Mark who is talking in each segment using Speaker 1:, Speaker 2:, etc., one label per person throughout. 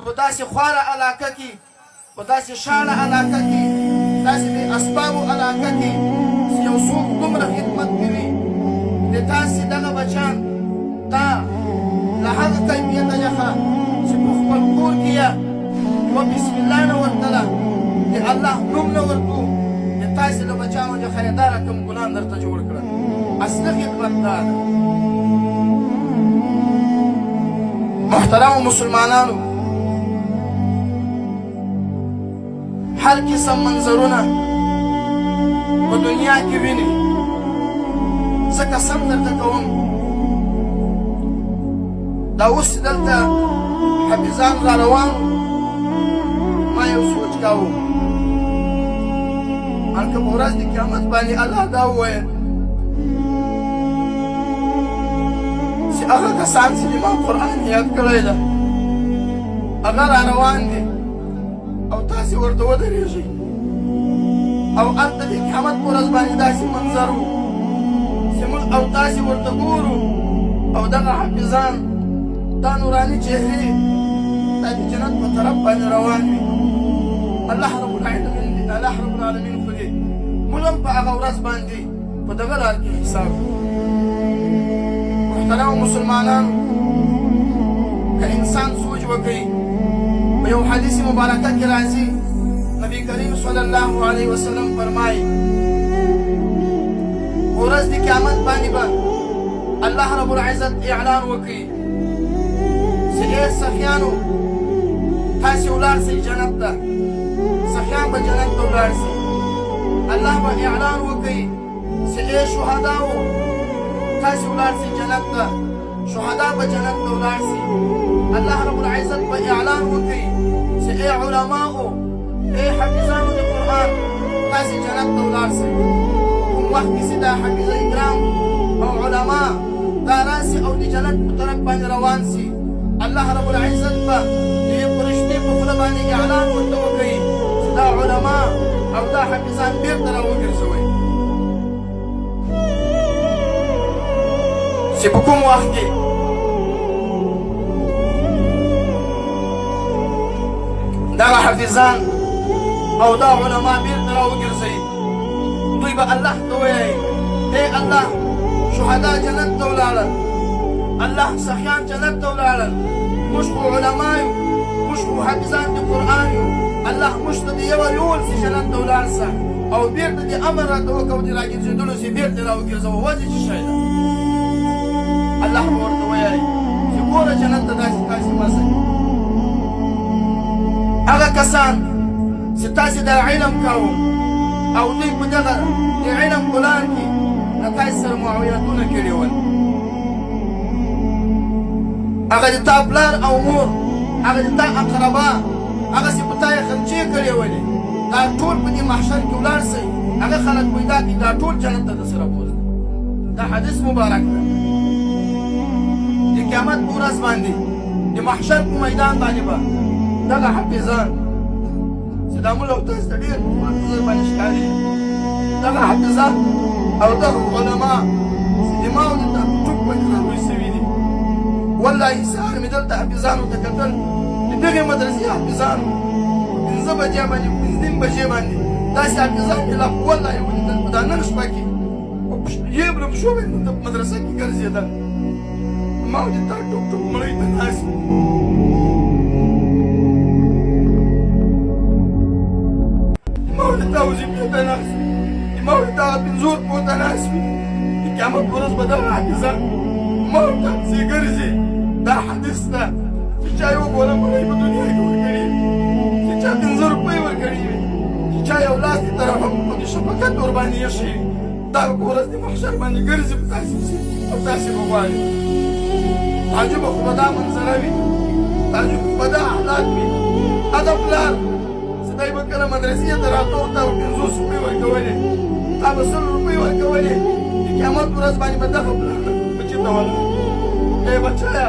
Speaker 1: په داسې خواره علاقه کې په داسې شاړه علاقه کې داسې بې اسبابو علاقه کې یو څوک دومره خدمت کوي د تاسې دغه بچیان دا له هغه کیفیته څخه چې په خپل کور کې یې یوه بسم الله نه ورتله د الله نوم نه ورکړو د تاسې له بچیانو څخه یې دا رقم ګلان درته جوړ کړل اصلي خدمت دا ده. محترمو مسلمانانو، هر قسم منظرونه په دنیا کې ویني. زه قسم درته کوم دا اوس دلته حافظان را روان ما یو سوچ کاوه هلکه په ورځ د قیامت باندې الله دا وویل چې هغه کسان چې ما قرآن یاد کړی ده هغه را روان دي او تاسې ورته ودرېږئ او هلته د قیامت په ورځ باندې داسې منظر و چې موږ او تاسې ورته ګورو او دغه حافظان دا نوراني چهرې دا د جنت په طرف باندې روان وي. الله رب العالمین خو دې موږ هم په هغه ورځ باندې په دغه لار کې حساب. محترمو مسلمانانو، که انسان سوچ وکړي په یو حدیث مبارکه کې راځي نبی کریم صلی الله علیه وسلم فرمایي ورځ د قیامت باندې به الله رب العزت اعلان وکړي چې ای سخیانو تاسې ولاړ شئ جنت ته. سخیان به جنت ته ولاړ شي. الله به اعلان وکړي چې ای شهداو تاسې ولاړ شئ جنت ته. شهدا به جنت ته ولاړ شي. الله رب العزت به اعلان وکړي چې ای علماو ای حافظانو د قرآن تاسې جنت ته ولاړ شئ. کوم وخت کې چې دا حافظه کرام او علما دا راسي او د جنت په طرف باندې روان شي الله رب العزت به د یو فرشتې په خوله باندې اعلان ورته وکړي چې دا علما او دا حافظان بېرته راوګرځوئ. چې په کوم وخت کې دغه حافظان او دا علما بېرته راوګرځوي دوی به الله ته وایي ای الله شهدا جنت ته ولاړل، الله سخیان جنت ته ولاړل، موږ خو علما یو، موږ خو حافظان د قرآن یو، الله موږ ته د یوه یول چې جنت ته ولاړ سه او بېرته دې امر راته وکړو د راګرځېدلو چې بېرته یې راوګرځوه. وجه څه شی ده؟ الله به ورته ویلی چې ګوره جنت ته داسې تاسې مه ځئ. هغه کسان چې تاسې دا علم کوو او دوی په دغه د علم په لار کې له تاسې سره معاونتونه کړي ول، هغه د تا پلار او مور، هغه د تا اقربا، هغسې په تا یې خرچې کړې ولې، دا ټول په دې محشر کې ولاړ شئ. هغه خلک پیدا کړي دا ټول جنت ته درسره بوځي. دا حدیث مبارک ده. د قیامت په ورځ باندې د محشر په میدان باندې به دغه حافظان چې دا موږ او تاسو ته ډېر په نظر باندې ښکاري دغه حافظان او دغه علما چې د ما او د تا په ټوک باندې راوړي شوي دي. والله سهار مې دلته حافظانو ته کتل د دغې مدرسې حافظانو په 5 بجې باندې 5 بجې باندې داسې حافظان مې لا والله یې ولیدل په دا نن شپه کې یې بله پښو باندې په مدرسه کې ګرځېدل. ما او د تا ټوک ټوک مړی ته ناست ما او د تا وظیفې ته ناست ما او د تا هغه پنځور پو ته ناست وي. د قیامت په ورځ به دغه حافظان ما او تا پسې ګرځي. دا حدیث ده چې چا یو ګوله مړی په دنیا کې ورکړي چې چا 5 روپۍ ورکړي وي چې چا یو لاس د ترحم او د شفقت ورباندې ایښی وي دا به په ورځ د محشر باندې ګرځي په تاسې پسې او تاسې به غواړي. تعجبه خو به دا منظره وي، تعجبه به دا احلات وي. هغه پلار چې دی به کله مدرسې ته راته تا به 50 روپۍ ورکولې، تا به 100 روپۍ ورکولې. د قیامت په ورځ باندې به دغه پلار بچي ته ولاړ ای بچیه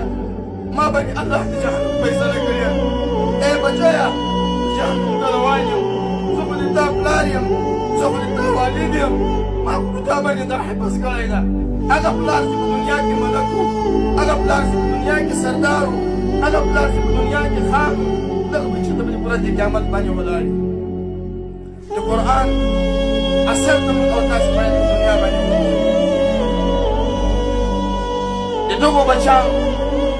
Speaker 1: ما باندې الله د جهنم فیصله کړې ده. ای بچیه جهنم ته روان یم، زه خو د تا پلار یم، زه خو د تا والد یم، ما خو په تا باندې دا حفظ کړی ده. هغه پلار چې په دنیا کې ملک و، هغه پلار چې په دنیا کې سردار و، هغه پلار چې په دنیا کې خام دغه بچي ته به د ورځې قیامت باندې ولاړ د قرآن اثر ته موږ او تاسو باید په دنیا باندې وګورو د دغو بچیانو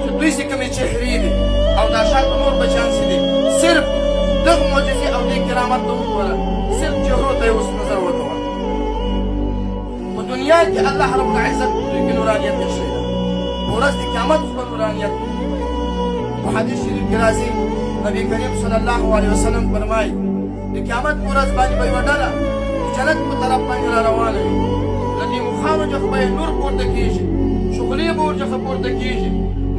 Speaker 1: چې دوی چې کومې چهرې دي او دا شاته نور بچیان چې دي صرف دغه معجزې او دې کرامت ته وګوره صرف چهرو ته یې اوس نظر وکوه په دنیا کې الله رب العزت دوی کې نورانیت ایښی ده په ورځ د قیامت اوس به نورانیت په حدیث شریف کې راځي نبی کریم صلی الله علیه وسلم فرمایي د قیامت په ورځ باندې به یوه ډله د جنت په طرف باندې را روانه وي له دې مخامه څخه به یې نور پورته کېږي شغلې به ورڅخه پورته کېږي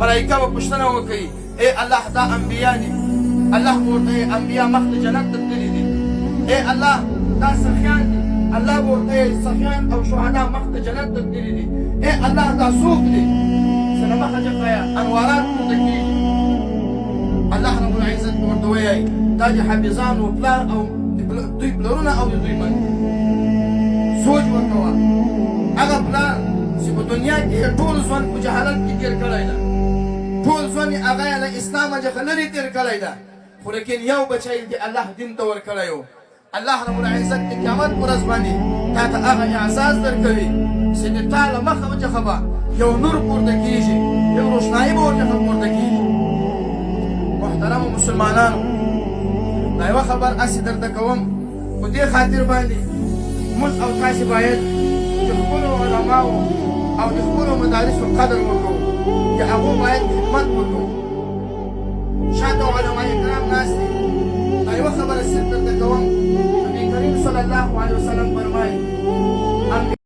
Speaker 1: ملایکه به پوښتنه وکوي ای الله دا انبیا دي الله به ورته انبیا مخ د جنت ته تللي دي ای الله دا سخیان دي الله به ورته سخیان او شهدا مخ د جنت ته تللي دي ای الله دا څوک دي سره مخه څخه انوارات پورته کېږي الله رب العزت به ورته وایي دا د حافظانو پلار او دوی پلرونه او د دوی باندې سوچ وکوه هغه پلار چې په دنیا کې یې ټول ژوند په جهالت کې تېر کړی ده ټول ژوند یې هغه یې له اسلامه څخه لرې تېر کړی ده خو لیکن یو بچی د الله دین ته ورکړی و الله رب العزت د قیامت په ورځ باندې تا ته هغه احساس درکوي چې د تا له مخه څخه به یو نور پورته کېږي یو روښنایي به ورڅخه پورته کېږي محترمو مسلمانانو دا یوه خبر هسې درته کوم په دې خاطر باندې موږ او تاسې باید د خپلو علماو او د خپلو مدارسو قدر وکړو د هغو باید خدمت وکړو شاته علماء کرام ناست دي دا یوه خبره صرف درته کوم نبي کریم صلی الله علیه وسلم فرمایي